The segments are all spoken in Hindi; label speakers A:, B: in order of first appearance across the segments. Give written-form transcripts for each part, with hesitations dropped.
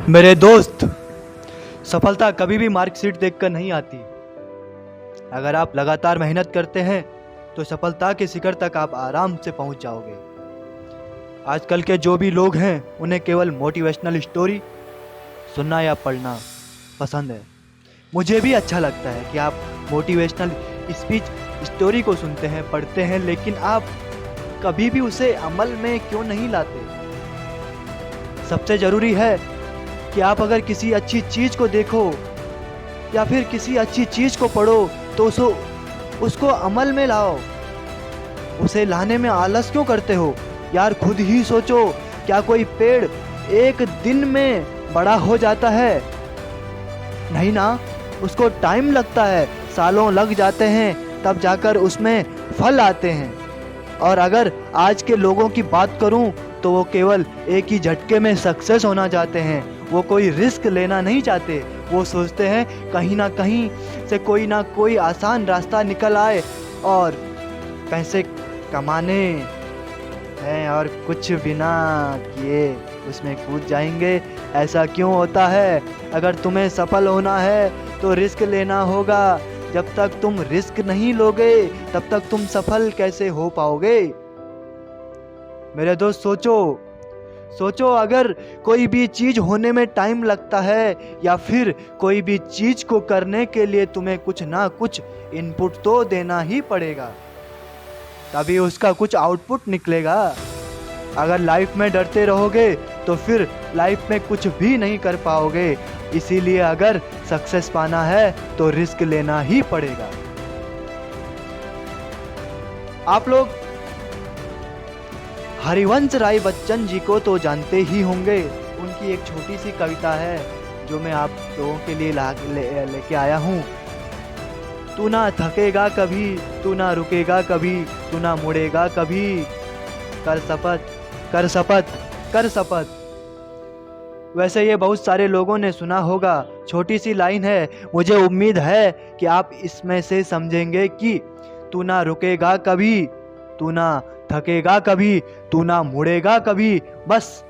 A: मेरे दोस्त, सफलता कभी भी मार्कशीट देखकर नहीं आती। अगर आप लगातार मेहनत करते हैं तो सफलता के शिखर तक आप आराम से पहुंच जाओगे। आजकल के जो भी लोग हैं उन्हें केवल मोटिवेशनल स्टोरी सुनना या पढ़ना पसंद है। मुझे भी अच्छा लगता है कि आप मोटिवेशनल स्पीच स्टोरी को सुनते हैं, पढ़ते हैं, लेकिन आप कभी भी उसे अमल में क्यों नहीं लाते? सबसे ज़रूरी है कि आप अगर किसी अच्छी चीज़ को देखो या फिर किसी अच्छी चीज़ को पढ़ो तो उसको अमल में लाओ। उसे लाने में आलस क्यों करते हो यार? खुद ही सोचो, क्या कोई पेड़ एक दिन में बड़ा हो जाता है? नहीं ना, उसको टाइम लगता है, सालों लग जाते हैं, तब जाकर उसमें फल आते हैं। और अगर आज के लोगों की बात करूं तो वो केवल एक ही झटके में सक्सेस होना चाहते हैं। वो कोई रिस्क लेना नहीं चाहते। वो सोचते हैं कहीं ना कहीं से कोई ना कोई आसान रास्ता निकल आए और पैसे कमाने हैं और कुछ बिना किए उसमें कूद जाएंगे। ऐसा क्यों होता है? अगर तुम्हें सफल होना है तो रिस्क लेना होगा। जब तक तुम रिस्क नहीं लोगे तब तक तुम सफल कैसे हो पाओगे? मेरे दोस्त, सोचो, अगर कोई भी चीज होने में टाइम लगता है या फिर कोई भी चीज को करने के लिए तुम्हें कुछ ना कुछ इनपुट तो देना ही पड़ेगा, तभी उसका कुछ आउटपुट निकलेगा। अगर लाइफ में डरते रहोगे तो फिर लाइफ में कुछ भी नहीं कर पाओगे। इसीलिए अगर सक्सेस पाना है तो रिस्क लेना ही पड़ेगा। आप लोग हरिवंश राय बच्चन जी को तो जानते ही होंगे। उनकी एक छोटी सी कविता है जो मैं आप लोगों के लिए लेके आया हूँ। तू ना थकेगा कभी, तू ना रुकेगा कभी, तू ना मुड़ेगा कभी, कर शपथ, कर शपथ, कर शपथ। वैसे ये बहुत सारे लोगों ने सुना होगा। छोटी सी लाइन है, मुझे उम्मीद है कि आप इसमें से समझेंगे कि तू ना रुकेगा कभी, तू ना थकेगा कभी, तू ना मुड़ेगा कभी। बस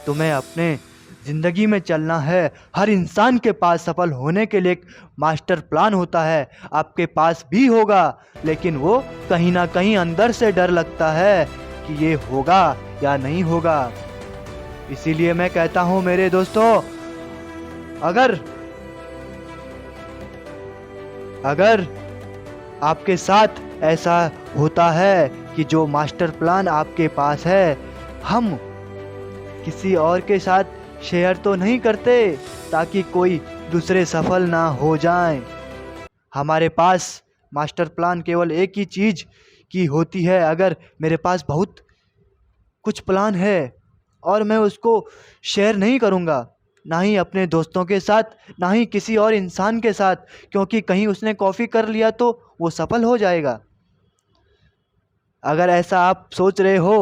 A: तुम्हें अपने जिंदगी में चलना है। हर इंसान के पास सफल होने के लिए एक मास्टर प्लान होता है। आपके पास भी होगा, लेकिन वो कहीं ना कहीं अंदर से डर लगता है कि ये होगा या नहीं होगा। इसीलिए मैं कहता हूं मेरे दोस्तों, अगर आपके साथ ऐसा होता है कि जो मास्टर प्लान आपके पास है हम किसी और के साथ शेयर तो नहीं करते ताकि कोई दूसरे सफल ना हो जाएं। हमारे पास मास्टर प्लान केवल एक ही चीज़ की होती है। अगर मेरे पास बहुत कुछ प्लान है और मैं उसको शेयर नहीं करूँगा, ना ही अपने दोस्तों के साथ, ना ही किसी और इंसान के साथ, क्योंकि कहीं उसने कॉपी कर लिया तो वो सफल हो जाएगा। अगर ऐसा आप सोच रहे हो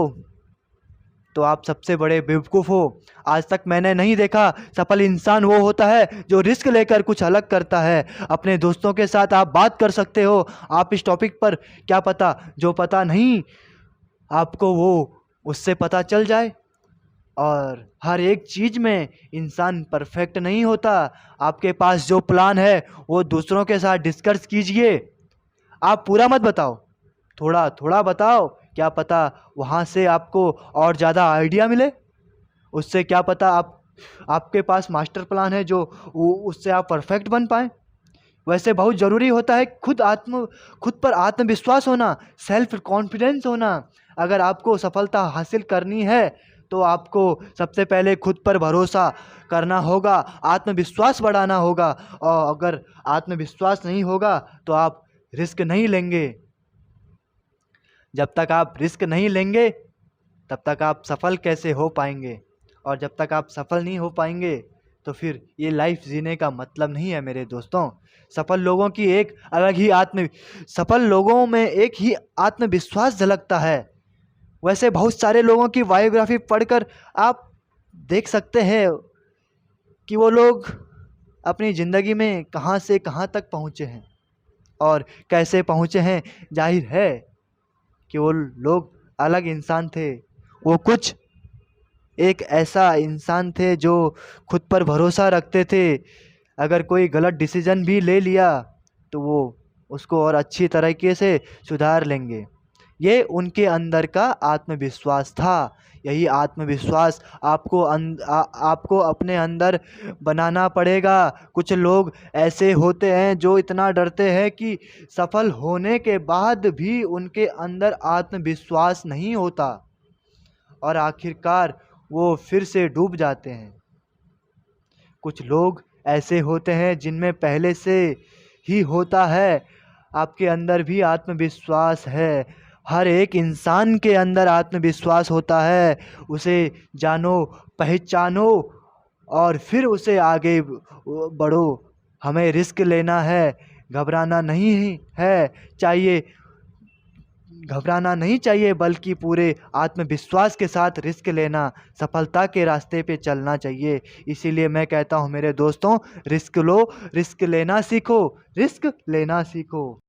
A: तो आप सबसे बड़े बेवकूफ़ हो। आज तक मैंने नहीं देखा। सफल इंसान वो होता है जो रिस्क लेकर कुछ अलग करता है। अपने दोस्तों के साथ आप बात कर सकते हो आप इस टॉपिक पर, क्या पता जो पता नहीं आपको वो उससे पता चल जाए। और हर एक चीज़ में इंसान परफेक्ट नहीं होता। आपके पास जो प्लान है वो दूसरों के साथ डिस्कस कीजिए। आप पूरा मत बताओ, थोड़ा थोड़ा बताओ। क्या पता वहाँ से आपको और ज़्यादा आइडिया मिले। उससे क्या पता आपके पास मास्टर प्लान है जो उससे आप परफेक्ट बन पाएँ। वैसे बहुत ज़रूरी होता है खुद पर आत्मविश्वास होना, सेल्फ कॉन्फिडेंस होना। अगर आपको सफलता हासिल करनी है तो आपको सबसे पहले खुद पर भरोसा करना होगा, आत्मविश्वास बढ़ाना होगा। और अगर आत्मविश्वास नहीं होगा तो आप रिस्क नहीं लेंगे। जब तक आप रिस्क नहीं लेंगे तब तक आप सफल कैसे हो पाएंगे? और जब तक आप सफल नहीं हो पाएंगे तो फिर ये लाइफ जीने का मतलब नहीं है मेरे दोस्तों। सफल लोगों में एक ही आत्मविश्वास झलकता है। वैसे बहुत सारे लोगों की बायोग्राफी पढ़कर आप देख सकते हैं कि वो लोग अपनी ज़िंदगी में कहाँ से कहाँ तक पहुँचे हैं और कैसे पहुँचे हैं। जाहिर है कि वो लोग अलग इंसान थे। वो कुछ एक ऐसा इंसान थे जो खुद पर भरोसा रखते थे। अगर कोई गलत डिसीजन भी ले लिया तो वो उसको और अच्छी तरीके से सुधार लेंगे। ये उनके अंदर का आत्मविश्वास था। यही आत्मविश्वास आपको अपने अंदर बनाना पड़ेगा। कुछ लोग ऐसे होते हैं जो इतना डरते हैं कि सफल होने के बाद भी उनके अंदर आत्मविश्वास नहीं होता और आखिरकार वो फिर से डूब जाते हैं। कुछ लोग ऐसे होते हैं जिनमें पहले से ही होता है। आपके अंदर भी आत्मविश्वास है। हर एक इंसान के अंदर आत्मविश्वास होता है। उसे जानो, पहचानो और फिर उसे आगे बढ़ो। हमें रिस्क लेना है, घबराना नहीं है चाहिए घबराना नहीं चाहिए, बल्कि पूरे आत्मविश्वास के साथ रिस्क लेना, सफलता के रास्ते पे चलना चाहिए। इसीलिए मैं कहता हूँ मेरे दोस्तों, रिस्क लो, रिस्क लेना सीखो, रिस्क लेना सीखो।